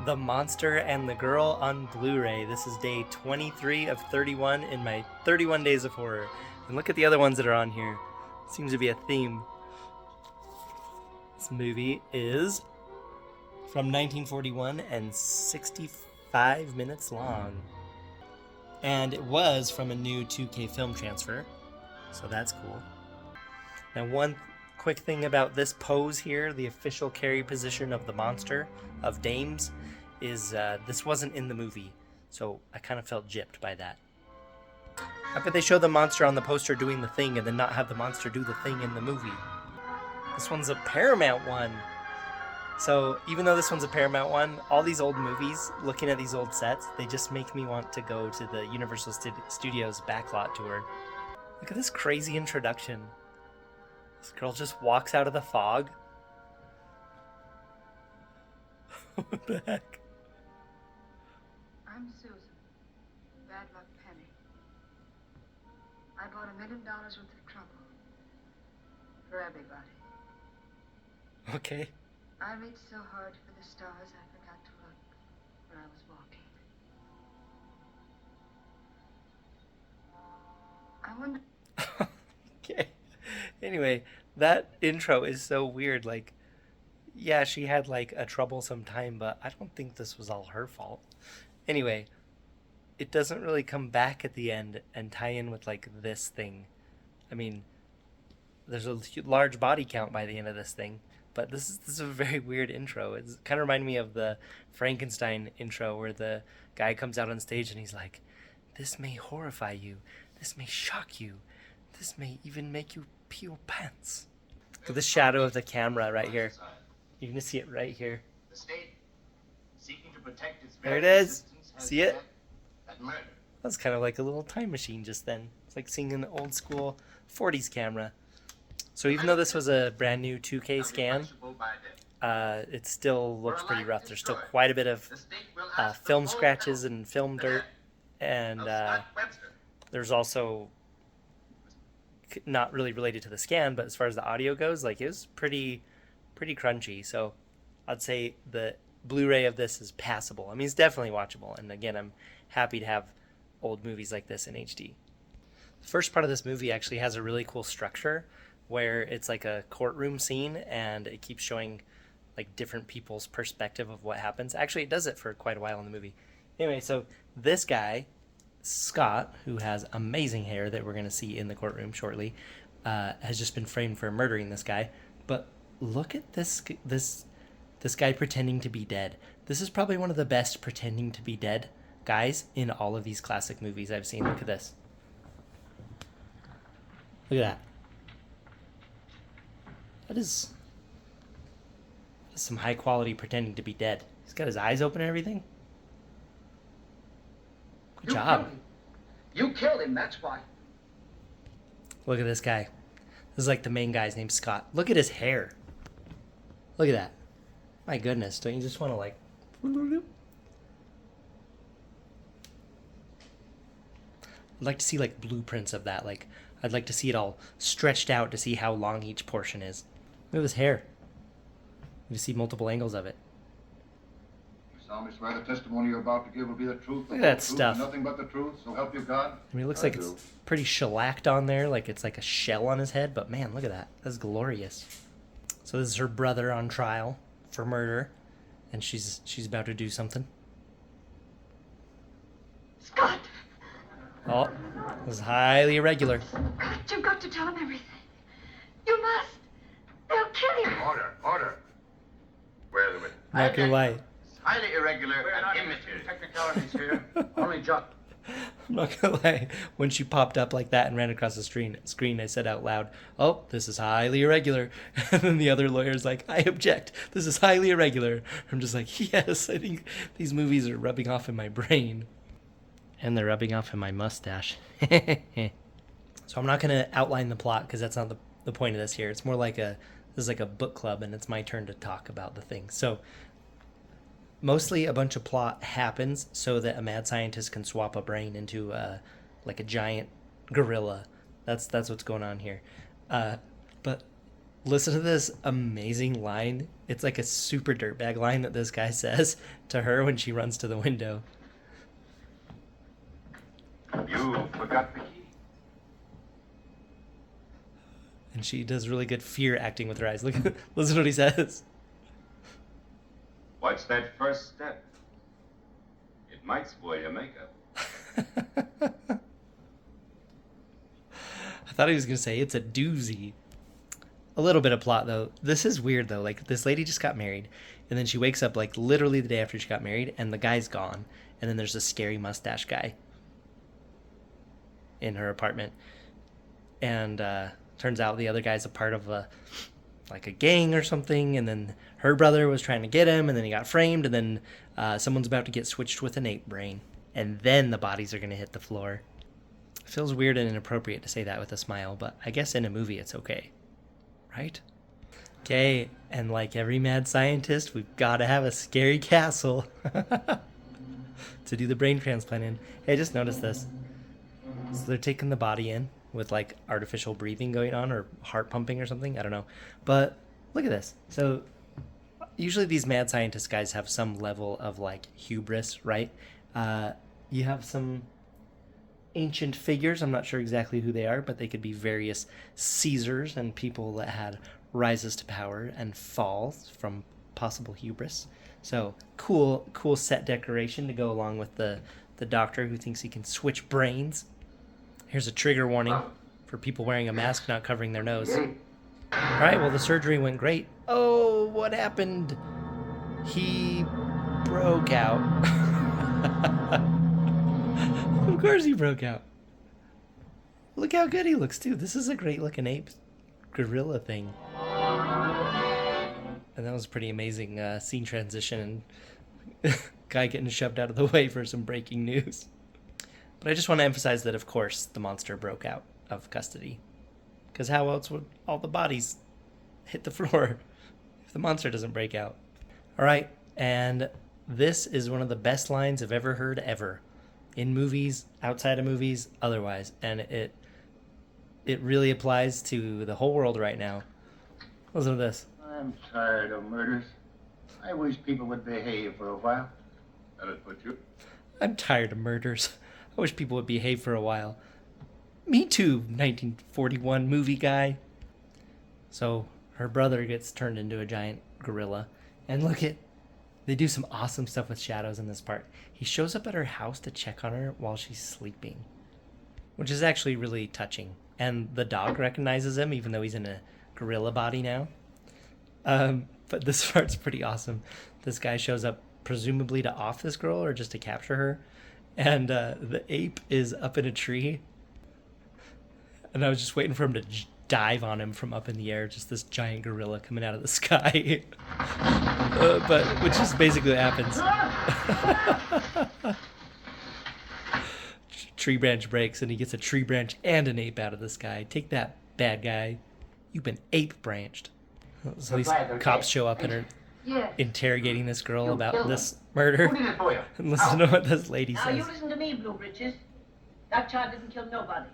The Monster and the Girl on Blu-ray. This is day 23 of 31 in my 31 days of horror. And look at the other ones that are on here. Seems to be a theme. This movie is from 1941 and 65 minutes long. And it was from a new 2K film transfer, so that's cool. Now, one quick thing about this pose here, the official carry position of the monster of Dames, is this wasn't in the movie, so I kind of felt gypped by that. How could they show the monster on the poster doing the thing and then not have the monster do the thing in the movie? This one's a Paramount one. So even though this one's a Paramount one, all these old movies, looking at these old sets, they just make me want to go to the Universal Studios backlot tour. Look at this crazy introduction. This girl just walks out of the fog. What the heck? I'm Susan. Bad luck Penny. I bought $1 million worth of trouble. For everybody. Okay. I reached so hard for the stars I forgot to look where I was walking. I wonder... Okay. Anyway, that intro is so weird. Like, yeah, she had like a troublesome time, but I don't think this was all her fault. Anyway, it doesn't really come back at the end and tie in with like this thing. I mean, there's a large body count by the end of this thing, but this is a very weird intro. It's kind of reminded me of the Frankenstein intro where the guy comes out on stage and he's like, "This may horrify you. This may shock you. This may even make you pee your pants." Look at the shadow of the camera right here. You can see it right here. The state seeking to protect its There it very is. existence has See it? said that murder. That's kind of like a little time machine just then. It's like seeing an old school 40s camera. So even though this was a brand new 2K scan, it still looks pretty rough. There's still quite a bit of film scratches and film dirt, and there's also not really related to the scan, but as far as the audio goes, like it was pretty crunchy. So I'd say the Blu-ray of this is passable. I mean, it's definitely watchable, and again, I'm happy to have old movies like this in HD. The first part of this movie actually has a really cool structure where it's like a courtroom scene and it keeps showing like different people's perspective of what happens. Actually, it does it for quite a while in the movie. Anyway, so this guy, Scott, who has amazing hair that we're going to see in the courtroom shortly, has just been framed for murdering this guy. But look at this guy pretending to be dead. This is probably one of the best pretending to be dead guys in all of these classic movies I've seen. Look at this. Look at that. That is some high quality pretending to be dead. He's got his eyes open and everything. Good job. You killed him, that's why. Look at this guy. This is like the main guy's named Scott. Look at his hair. Look at that. My goodness, don't you just want to like... I'd like to see like blueprints of that. Like, I'd like to see it all stretched out to see how long each portion is. Look at his hair. You see multiple angles of it. You solemnly swear the testimony you're about to give will be the truth, Look at that stuff. and nothing but the truth, so help you God? I mean, it looks I like do. it's pretty shellacked on there, like it's like a shell on his head, but man, look at that. That's glorious. So this is her brother on trial for murder, and she's about to do something. Scott! Oh, this is highly irregular. Scott, you've got to tell him everything. You must. They'll kill him. Order. Wait a minute. Not gonna lie. It's highly irregular and immaterial. Technicalities here. Only jot. I'm not gonna lie. When she popped up like that and ran across the screen, I said out loud, "Oh, this is highly irregular." And then the other lawyer's like, "I object. This is highly irregular." I'm just like, yes, I think these movies are rubbing off in my brain. And they're rubbing off in my mustache. So I'm not gonna outline the plot because that's not the point of this here. It's more like this is like a book club, and it's my turn to talk about the thing. So mostly a bunch of plot happens so that a mad scientist can swap a brain into like a giant gorilla. That's what's going on here. But Listen to this amazing line. It's like a super dirtbag line that this guy says to her when she runs to the window. You forgot the key. And she does really good fear acting with her eyes. Look, listen to what he says. What's that first step? It might spoil your makeup. I thought he was going to say it's a doozy. A little bit of plot, though. This is weird, though. Like, this lady just got married, and then she wakes up, like, literally the day after she got married, and the guy's gone. And then there's a scary mustache guy in her apartment. And turns out the other guy's a part of a gang or something, and then her brother was trying to get him, and then he got framed, and then someone's about to get switched with an ape brain. And then the bodies are going to hit the floor. It feels weird and inappropriate to say that with a smile, but I guess in a movie it's okay. Right? Okay, and like every mad scientist, we've got to have a scary castle to do the brain transplant in. Hey, I just noticed this. So they're taking the body in with like artificial breathing going on or heart pumping or something. I don't know. But look at this. So usually these mad scientist guys have some level of like hubris, right? You have some ancient figures. I'm not sure exactly who they are, but they could be various Caesars and people that had rises to power and falls from possible hubris. So cool set decoration to go along with the doctor who thinks he can switch brains. Here's a trigger warning for people wearing a mask not covering their nose. All right, well, the surgery went great. Oh, what happened? He broke out. Of course he broke out. Look how good he looks, too. This is a great looking ape gorilla thing. And that was a pretty amazing scene transition and guy getting shoved out of the way for some breaking news. But I just want to emphasize that, of course, the monster broke out of custody. Because how else would all the bodies hit the floor if the monster doesn't break out? All right, and this is one of the best lines I've ever heard ever. In movies, outside of movies, otherwise. And it really applies to the whole world right now. Listen to this. I'm tired of murders. I wish people would behave for a while. That'll put you. I'm tired of murders. I wish people would behave for a while. Me too, 1941 movie guy. So her brother gets turned into a giant gorilla. And look at, they do some awesome stuff with shadows in this part. He shows up at her house to check on her while she's sleeping, which is actually really touching. And the dog recognizes him, even though he's in a gorilla body now. But this part's pretty awesome. This guy shows up presumably to off this girl or just to capture her. And the ape is up in a tree. And I was just waiting for him to dive on him from up in the air. Just this giant gorilla coming out of the sky. But which is basically what happens. Tree branch breaks and he gets a tree branch and an ape out of the sky. Take that, bad guy. You've been ape branched. So these cops show up and are interrogating this girl about this murder. And listen to what this lady Now says. you listen to me, Blue Britches. That child didn't kill nobody.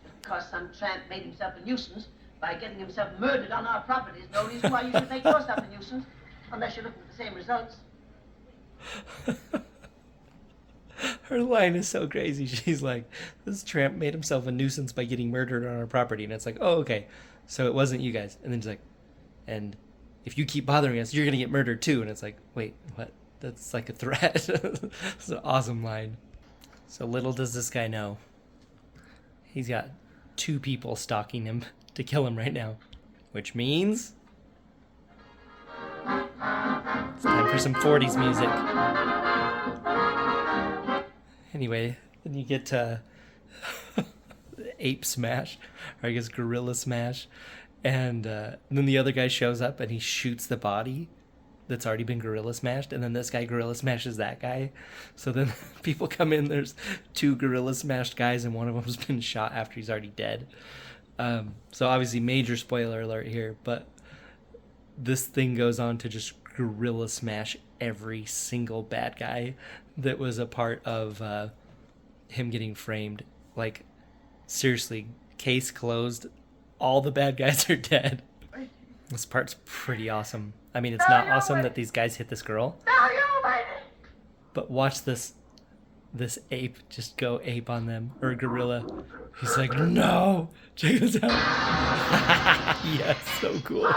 Just because some tramp made himself a nuisance by getting himself murdered on our property is no reason why you should make yourself a nuisance, unless you're looking for the same results. Her line is so crazy. She's like, this tramp made himself a nuisance by getting murdered on our property. And it's like, oh, okay. So it wasn't you guys. And then she's like, and if you keep bothering us, you're going to get murdered too. And it's like, wait, what? That's like a threat. It's an awesome line. So little does this guy know, he's got 2 people stalking him to kill him right now. Which means it's time for some 40s music. Anyway, then you get Ape Smash, or I guess Gorilla Smash, and then the other guy shows up and he shoots the body that's already been Gorilla Smashed, and then this guy Gorilla Smashes that guy. So then people come in, there's 2 Gorilla Smashed guys, and one of them's been shot after he's already dead. So obviously major spoiler alert here, but this thing goes on to just Gorilla Smash every single bad guy that was a part of him getting framed. Like, seriously, case closed. All the bad guys are dead. This part's pretty awesome. I mean, it's not awesome that these guys hit this girl, but watch this ape just go ape on them, or gorilla. He's like, no, check this out. Yes, so cool.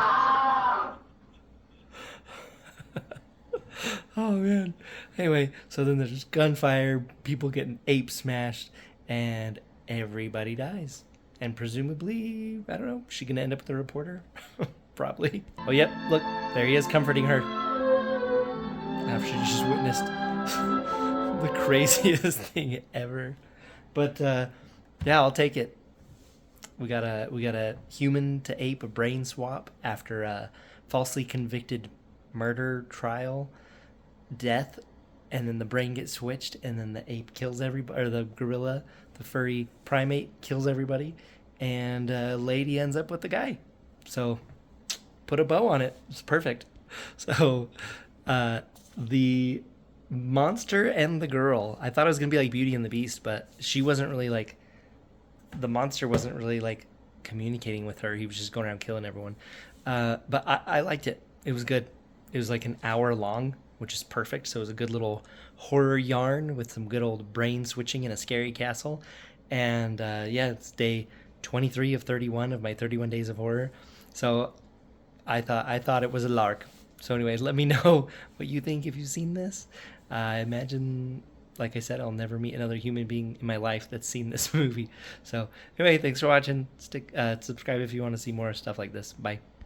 Oh man. Anyway, so then there's gunfire, people getting ape smashed, and everybody dies. And presumably, I don't know, is she gonna end up with a reporter? Probably. Oh yep, look, there he is comforting her. After she just witnessed the craziest thing ever. But yeah, I'll take it. We got a human to ape, a brain swap after a falsely convicted murder trial, death, and then the brain gets switched, and then the ape kills everybody, or the gorilla, the furry primate, kills everybody, and lady ends up with the guy. So put a bow on it. It's perfect. So the monster and the girl, I thought it was gonna be like Beauty and the Beast, but she wasn't really like, the monster wasn't really like communicating with her. He was just going around killing everyone. But I liked it. It was good. It was like an hour long, which is perfect. So it was a good little horror yarn with some good old brain switching in a scary castle. And yeah, it's day 23 of 31 of my 31 days of horror. So I thought it was a lark. So anyways, let me know what you think if you've seen this. I imagine, like I said, I'll never meet another human being in my life that's seen this movie. So anyway, thanks for watching. Subscribe if you want to see more stuff like this. Bye.